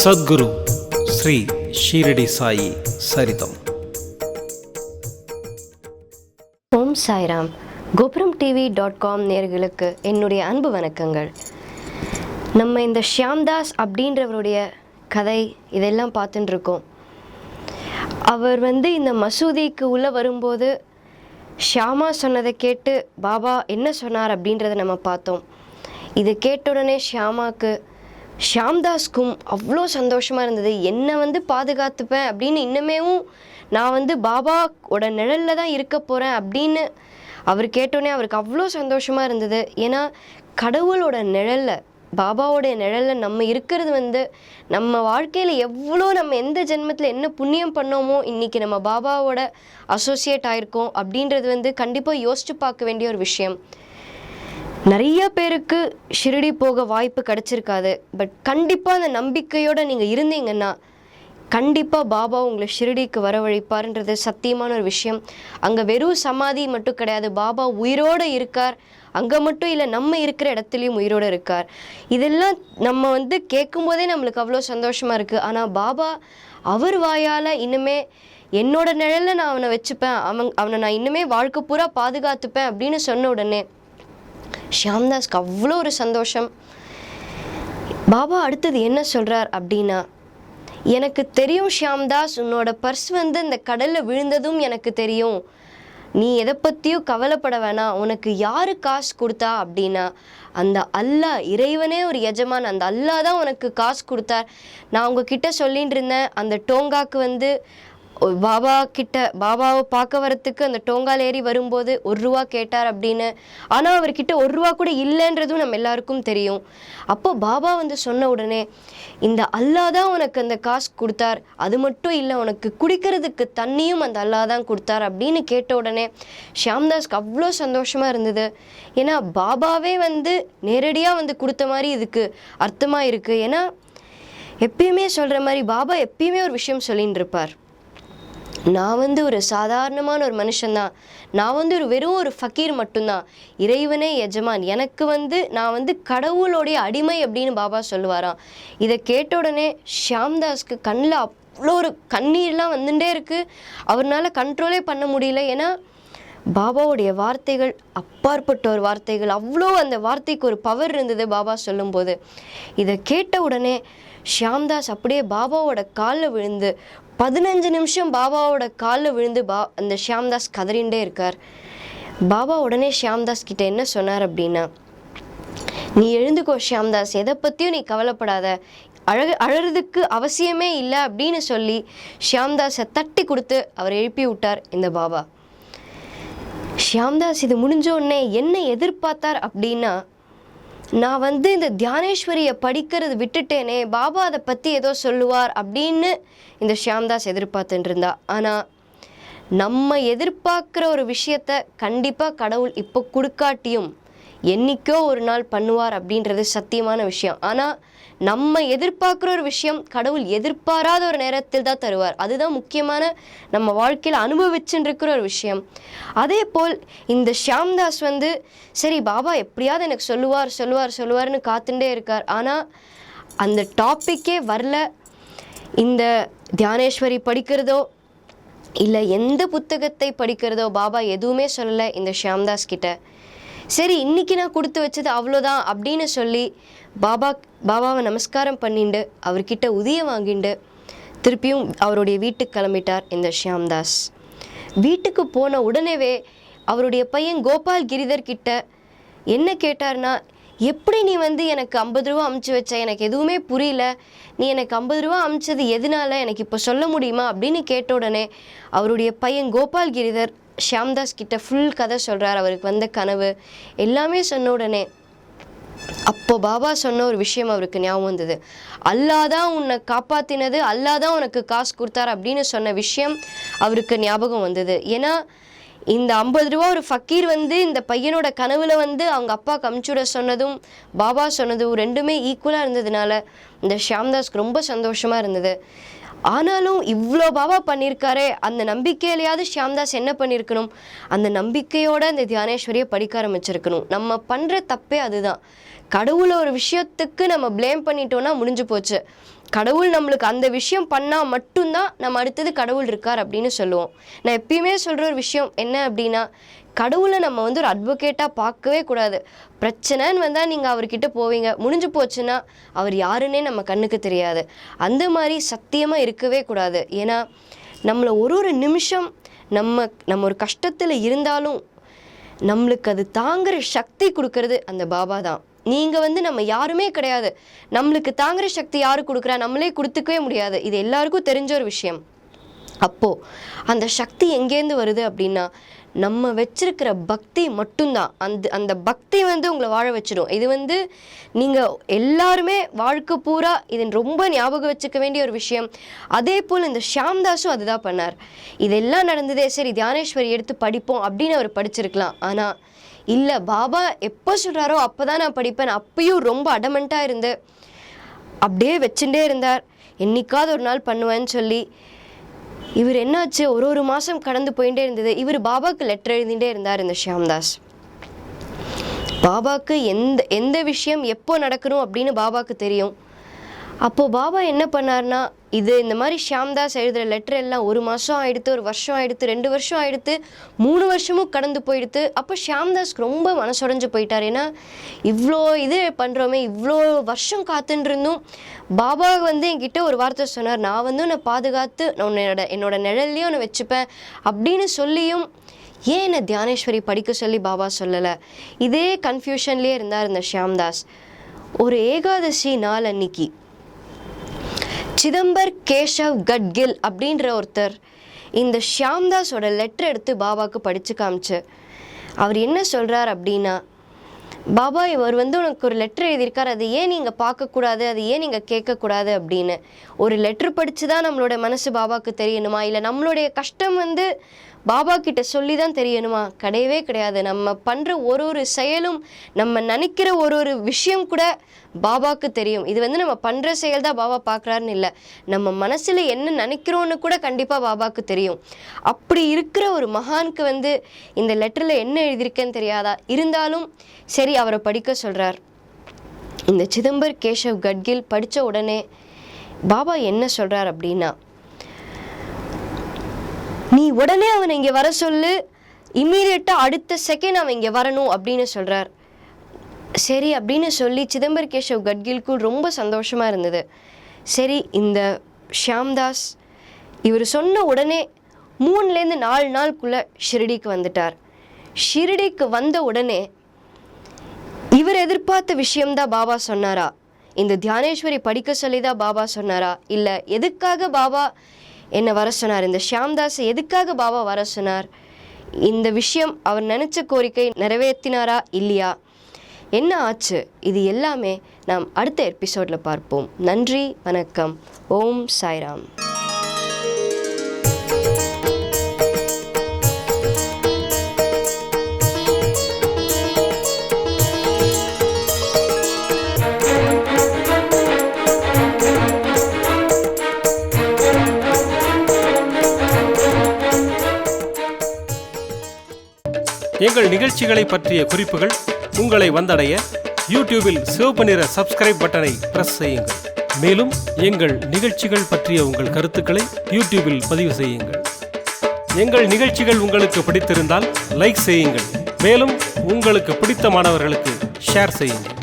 சத்குரு ஸ்ரீ ஷீரடி சாயி சரிதம். ஓம் சாய்ராம். கோபுரம்.tv.com நேயர்களுக்கு என்னுடைய அன்பு வணக்கங்கள். நம்ம இந்த ஷியாம்தாஸ் அப்படின்றவருடைய கதை இதெல்லாம் பார்த்துட்டு இருக்கோம். அவர் இந்த மசூதிக்கு உள்ளே வரும்போது ஷியாமா சொன்னதை கேட்டு பாபா என்ன சொன்னார் அப்படின்றத நம்ம பார்த்தோம். இதை கேட்ட உடனே ஷியாம்தாஸ்க்கும் அவ்வளோ சந்தோஷமாக இருந்தது. என்னை பாதுகாத்துப்பேன் அப்படின்னு இன்னமேவும் நான் பாபாவோட நிழலில் தான் இருக்க போகிறேன் அப்படின்னு அவர் கேட்டோடனே அவருக்கு அவ்வளோ சந்தோஷமாக இருந்தது. ஏன்னா கடவுளோட நிழலில், பாபாவோடைய நிழலில் நம்ம இருக்கிறது நம்ம வாழ்க்கையில் எவ்வளோ நம்ம எந்த ஜென்மத்தில் என்ன புண்ணியம் பண்ணோமோ இன்றைக்கி நம்ம பாபாவோட அசோசியேட் ஆகிருக்கோம் அப்படின்றது கண்டிப்பாக யோசித்து பார்க்க வேண்டிய ஒரு விஷயம். நிறைய பேருக்கு ஷிரடி போக வாய்ப்பு கிடச்சிருக்காது. பட் கண்டிப்பாக அந்த நம்பிக்கையோடு நீங்கள் இருந்தீங்கன்னா கண்டிப்பாக பாபா உங்களை ஷிரடிக்கு வரவழைப்பார்ன்றது சத்தியமான ஒரு விஷயம். அங்கே வெறும் சமாதி மட்டும் கிடையாது, பாபா உயிரோடு இருக்கார். அங்கே மட்டும் இல்லை, நம்ம இருக்கிற இடத்துலையும் உயிரோடு இருக்கார். இதெல்லாம் நம்ம கேட்கும்போதே நம்மளுக்கு அவ்வளோ சந்தோஷமாக இருக்குது. ஆனால் பாபா அவர் வாயால் இன்னுமே என்னோட நிழலில் நான் அவனை வச்சுப்பேன், அவனை நான் இன்னுமே வாழ்க்கை பூரா பாதுகாத்துப்பேன் அப்படின்னு சொன்ன உடனே ஷியாம்தாஸ்க்கு அவ்வளோ ஒரு சந்தோஷம். பாபா அடுத்தது என்ன சொல்கிறார் அப்படின்னா, எனக்கு தெரியும் ஷியாம்தாஸ், உன்னோட பர்ஸ் இந்த கடலில் விழுந்ததும் எனக்கு தெரியும். நீ எதை பற்றியும் கவலைப்பட வேணாம். உனக்கு யார் காசு கொடுத்தா அப்படின்னா அந்த அல்லாஹ், இறைவனே ஒரு எஜமான், அந்த அல்லாஹ் தான் உனக்கு காசு கொடுத்தார். நான் உங்ககிட்ட சொல்லிட்டு இருந்தேன், அந்த டோங்காக்கு பாபாவை பார்க்க வரத்துக்கு அந்த டோங்கால் ஏறி வரும்போது 1 ரூபா கேட்டார் அப்படின்னு. ஆனால் அவர்கிட்ட 1 ரூபா கூட இல்லைன்றதும் நம்ம எல்லாருக்கும் தெரியும். அப்போ பாபா சொன்ன உடனே, இந்த அல்லாஹ் தான் உனக்கு அந்த காசு கொடுத்தார், அது மட்டும் இல்லை உனக்கு குடிக்கிறதுக்கு தண்ணியும் அந்த அல்லாஹ் தான் கொடுத்தார் அப்படின்னு கேட்ட உடனே ஷியாம்தாஸ்க்கு அவ்வளோ சந்தோஷமாக இருந்தது. ஏன்னா பாபாவே நேரடியாக கொடுத்த மாதிரி இதுக்கு அர்த்தமாக இருக்குது. ஏன்னா எப்பயுமே சொல்கிற மாதிரி பாபா எப்பயுமே ஒரு விஷயம் சொல்லின்னு இருப்பார். நான் ஒரு சாதாரணமான ஒரு மனுஷன்தான், நான் வெறும் ஒரு ஃபக்கீர் மட்டும்தான், இறைவனே எஜமான், எனக்கு நான் கடவுளோடைய அடிமை அப்படின்னு பாபா சொல்லுவாராம். இதை கேட்ட உடனே ஷியாம்தாஸ்க்கு கண்ணில் அவ்வளோ ஒரு கண்ணீர்லாம் வந்துட்டே இருக்குது. அவரால் கண்ட்ரோலே பண்ண முடியல. ஏன்னா பாபாவுடைய வார்த்தைகள் அப்பாற்பட்ட ஒரு வார்த்தைகள், அவ்வளோ அந்த வார்த்தைக்கு ஒரு பவர் இருந்தது பாபா சொல்லும்போது. இதை கேட்ட உடனே ஷியாம்தாஸ் அப்படியே பாபாவோட காலில் விழுந்து 15 நிமிஷம் பாபாவோட காலில் விழுந்து அந்த ஷியாம்தாஸ் கதறிண்டே இருக்கார். பாபா உடனே ஷியாம்தாஸ் கிட்ட என்ன சொன்னார் அப்படின்னா, நீ எழுந்துக்கோ ஷியாம்தாஸ், எதை பற்றியும் நீ கவலைப்படாத, அழறதுக்கு அவசியமே இல்லை அப்படின்னு சொல்லி ஷியாம்தாஸை தட்டி கொடுத்து அவர் எழுப்பி விட்டார் இந்த பாபா. ஷியாம்தாஸ் இது முடிஞ்ச உடனே என்ன எதிர்பார்த்தார் அப்படின்னா, நான் இந்த தியானேஸ்வரியை படிக்கிறது விட்டுட்டேனே, பாபா அதை பற்றி ஏதோ சொல்லுவார் அப்படின்னு இந்த ஷியாம்தாஸ் எதிர்பார்த்துட்டு இருந்தா. ஆனால் நம்ம எதிர்பார்க்குற ஒரு விஷயத்த கண்டிப்பாக கடவுள் இப்போ கொடுக்காட்டியும் என்னைக்கோ ஒரு நாள் பண்ணுவார் அப்படின்றது சத்தியமான விஷயம். ஆனால் நம்ம எதிர்பார்க்குற ஒரு விஷயம் கடவுள் எதிர்பாராத ஒரு நேரத்தில் தான் தருவார். அதுதான் முக்கியமான நம்ம வாழ்க்கையில் அனுபவிச்சுட்டு இருக்கிற ஒரு விஷயம். அதே போல் இந்த ஷியாம்தாஸ் சரி பாபா எப்படியாவது எனக்கு சொல்லுவார்னு காத்துட்டே இருக்கார். ஆனால் அந்த டாப்பிக்கே வரல. இந்த தியானேஸ்வரி படிக்கிறதோ இல்லை எந்த புத்தகத்தை படிக்கிறதோ பாபா எதுவுமே சொல்லலை இந்த கிட்ட. சரி இன்னைக்கு நான் கொடுத்து வச்சது அவ்வளோதான் அப்படின்னு சொல்லி பாபாவை நமஸ்காரம் பண்ணிட்டு அவர்கிட்ட உதயம் வாங்கிட்டு திருப்பியும் அவருடைய வீட்டுக்கு கிளம்பிட்டார் இந்த ஷியாம்தாஸ். வீட்டுக்கு போன உடனேவே அவருடைய பையன் கோபால் கிரிதர் கிட்ட என்ன கேட்டார்னா, எப்படி நீ எனக்கு 50 ரூபா அமுச்சு வச்ச, எனக்கு எதுவுமே புரியல, நீ எனக்கு 50 ரூபா அமுச்சது எதனால எனக்கு இப்போ சொல்ல முடியுமா அப்படின்னு கேட்ட உடனே அவருடைய பையன் கோபால் கிரிதர் ஷியாம்தாஸ் கிட்ட ஃபுல் கதை சொல்கிறார். அவருக்கு கனவு எல்லாமே சொன்ன உடனே அப்போ பாபா சொன்ன ஒரு விஷயம் அவருக்கு ஞாபகம் வந்தது. அல்லாஹ் தான் உன்னை காப்பாற்றினது, அல்லாஹ் தான் உனக்கு காசு கொடுத்தார் அப்படின்னு சொன்ன விஷயம் அவருக்கு ஞாபகம் வந்தது. ஏன்னா இந்த 50 ரூபா ஒரு ஃபக்கீர் இந்த பையனோட கனவுல அவங்க அப்பா கமிச்சுட சொன்னதும் பாபா சொன்னதும் ரெண்டுமே ஈக்குவலாக இருந்ததுனால இந்த ஷியாம்தாஸ்க்கு ரொம்ப சந்தோஷமாக இருந்தது. ஆனாலும் இவ்வளோ பாபா பண்ணியிருக்காரே, அந்த நம்பிக்கையிலையாவது ஷியாம்தாஸ் என்ன பண்ணியிருக்கணும், அந்த நம்பிக்கையோடு அந்த தியானேஸ்வரியை படிக்க ஆரம்பிச்சிருக்கணும். நம்ம பண்ணுற தப்பே அதுதான். கடவுளை ஒரு விஷயத்துக்கு நம்ம ப்ளேம் பண்ணிட்டோன்னா முடிஞ்சு போச்சு. கடவுள் நம்மளுக்கு அந்த விஷயம் பண்ணால் மட்டும்தான் நம்ம அடுத்தது கடவுள் இருக்கார் அப்படின்னு சொல்லுவோம். நான் எப்பயுமே சொல்கிற ஒரு விஷயம் என்ன அப்படின்னா, கடவுளை நம்ம வந்து ஒரு அட்வொகேட்டாக பார்க்கவே கூடாது. பிரச்சனைன்னு வந்தால் நீங்கள் அவர்கிட்ட போவீங்க, முடிஞ்சு போச்சுன்னா அவர் யாருன்னே நம்ம கண்ணுக்கு தெரியாது. அந்த மாதிரி சத்தியமாக இருக்கவே கூடாது. ஏன்னா நம்மளை ஒரு நிமிஷம் நம்ம ஒரு கஷ்டத்தில் இருந்தாலும் நம்மளுக்கு அது தாங்குகிற சக்தி கொடுக்கறது அந்த பாபா தான். நீங்கள் வந்து நம்ம யாருமே கிடையாது. நம்மளுக்கு தாங்குகிற சக்தி யாரு கொடுக்குறா? நம்மளே கொடுத்துக்கவே முடியாது. இது எல்லாருக்கும் தெரிஞ்ச ஒரு விஷயம். அப்போது அந்த சக்தி எங்கேருந்து வருது அப்படின்னா, நம்ம வச்சிருக்கிற பக்தி மட்டும்தான். அந்த பக்தி வந்து உங்களை வாழ வச்சிடும். இது வந்து நீங்கள் எல்லாருமே வாழ்க்கை பூரா இது ரொம்ப ஞாபகம் வச்சுக்க வேண்டிய ஒரு விஷயம். அதே போல் இந்த ஷியாம்தாஸும் அதுதான் பண்ணார். இதெல்லாம் நடந்ததே சரி தியானேஸ்வரி எடுத்து படிப்போம் அப்படின்னு அவர் படிச்சிருக்கலாம். ஆனால் இல்லை, பாபா எப்போ சொல்கிறாரோ அப்போ தான் நான் படிப்பேன். அப்பயும் ரொம்ப அடமெண்ட்டாக இருந்து அப்படியே வச்சுட்டே இருந்தார். என்னைக்காவது ஒரு நாள் பண்ணுவேன்னு சொல்லி இவர் என்னாச்சு, ஒரு மாதம் கடந்து போயிட்டே இருந்தது. இவர் பாபாவுக்கு லெட்டர் எழுதிட்டே இருந்தார் இந்த ஷியாம்தாஸ். பாபாவுக்கு எந்த விஷயம் எப்போ நடக்கணும் அப்படின்னு பாபாவுக்கு தெரியும். அப்போது பாபா என்ன பண்ணார்னா, இந்த மாதிரி ஷியாம்தாஸ் எழுதுகிற லெட்டர் எல்லாம் 1 மாதம் ஆகிடுத்து, 1 வருஷம் ஆகிடுத்து, 2 வருஷம் ஆகிடுத்து, 3 வருஷமும் கடந்து போயிடுத்து. அப்போ ஷியாம்தாஸ்க்கு ரொம்ப மனசுடைஞ்சு போயிட்டார். ஏன்னா இவ்வளோ இது பண்ணுறோமே, இவ்வளோ வருஷம் காத்துன்னு இருந்தும் பாபா வந்து என்கிட்ட ஒரு வார்த்தை சொன்னார், நான் வந்து உன்னை பாதுகாத்து என்னோட நிழல்லையும் உன்னை வச்சுப்பேன் அப்படின்னு சொல்லியும் ஏன் என்னை தியானேஸ்வரி படிக்க சொல்லி பாபா சொல்லலை? இதே கன்ஃபியூஷன்லேயே இருந்தார் இந்த ஷியாம்தாஸ். ஒரு ஏகாதசி நாள் அன்னைக்கு சிதம்பர் கேஷவ் கட்கில் அப்படின்ற ஒருத்தர் இந்த ஷியாம்தாஸோட லெட்டர் எடுத்து பாபாவுக்கு படித்து காமிச்சு அவர் என்ன சொல்கிறார் அப்படின்னா, பாபா இவர் வந்து உனக்கு ஒரு லெட்டர் எழுதியிருக்கார், அது ஏன் நீங்கள் பார்க்கக்கூடாது, அது ஏன் நீங்கள் கேட்கக்கூடாது அப்படின்னு. ஒரு லெட்டர் படித்து தான் நம்மளோட மனசு பாபாவுக்கு தெரியணுமா? இல்லை நம்மளுடைய கஷ்டம் வந்து பாபா கிட்ட சொல்லி தான் தெரியணுமா? கிடையவே கிடையாது. நம்ம பண்ணுற ஒரு செயலும், நம்ம நினைக்கிற ஒரு விஷயம் கூட பாபாவுக்கு தெரியும். இது வந்து நம்ம பண்ணுற செயல் தான் பாபா பார்க்குறாருன்னு இல்லை, நம்ம மனசில் என்ன நினைக்கிறோன்னு கூட கண்டிப்பாக பாபாவுக்கு தெரியும். அப்படி இருக்கிற ஒரு மகானுக்கு வந்து இந்த லெட்டரில் என்ன எழுதியிருக்கேன்னு தெரியாதா? இருந்தாலும் சரி அவரை படிக்க சொல்கிறார். இந்த சிதம்பர் கேஷவ் கட்கில் படித்த உடனே பாபா என்ன சொல்கிறார் அப்படின்னா, நீ உடனே அவனை இங்கே வர சொல்லு, இம்மீடியட்டாக அடுத்த செகண்ட் அவன் இங்கே வரணும் அப்படின்னு சொல்கிறார். சரி அப்படின்னு சொல்லி சிதம்பர் கேஷவ் கட்கிலுக்கும் ரொம்ப சந்தோஷமாக இருந்தது. சரி இந்த ஷியாம்தாஸ் இவர் சொன்ன உடனே 3லேருந்து 4 நாளுக்குள்ளே ஷிரடிக்கு வந்துட்டார். ஷிரடிக்கு வந்த உடனே இவர் எதிர்பார்த்த விஷயம்தான் பாபா சொன்னாரா? இந்த தியானேஸ்வரி படிக்க சொல்லி தான் பாபா சொன்னாரா? இல்லை எதுக்காக பாபா என்ன வர சொன்னார்? இந்த ஷியாம்தாஸை எதுக்காக பாபா வர சொன்னார்? இந்த விஷயம் அவர் நினச்ச கோரிக்கை நிறைவேற்றினாரா இல்லையா? என்ன ஆச்சு? இது எல்லாமே நாம் அடுத்த எபிசோடில் பார்ப்போம். நன்றி, வணக்கம். ஓம் சாய்ராம். எங்கள் நிகழ்ச்சிகளை பற்றிய குறிப்புகள் உங்களை வந்தடைய யூடியூபில் சிவப்பு நிற சப்ஸ்கிரைப் பட்டனை பிரஸ் செய்யுங்கள். மேலும் எங்கள் நிகழ்ச்சிகள் பற்றிய உங்கள் கருத்துக்களை யூடியூபில் பதிவு செய்யுங்கள். எங்கள் நிகழ்ச்சிகள் உங்களுக்கு பிடித்திருந்தால் லைக் செய்யுங்கள். மேலும் உங்களுக்கு பிடித்த மாணவர்களுக்கு ஷேர் செய்யுங்கள்.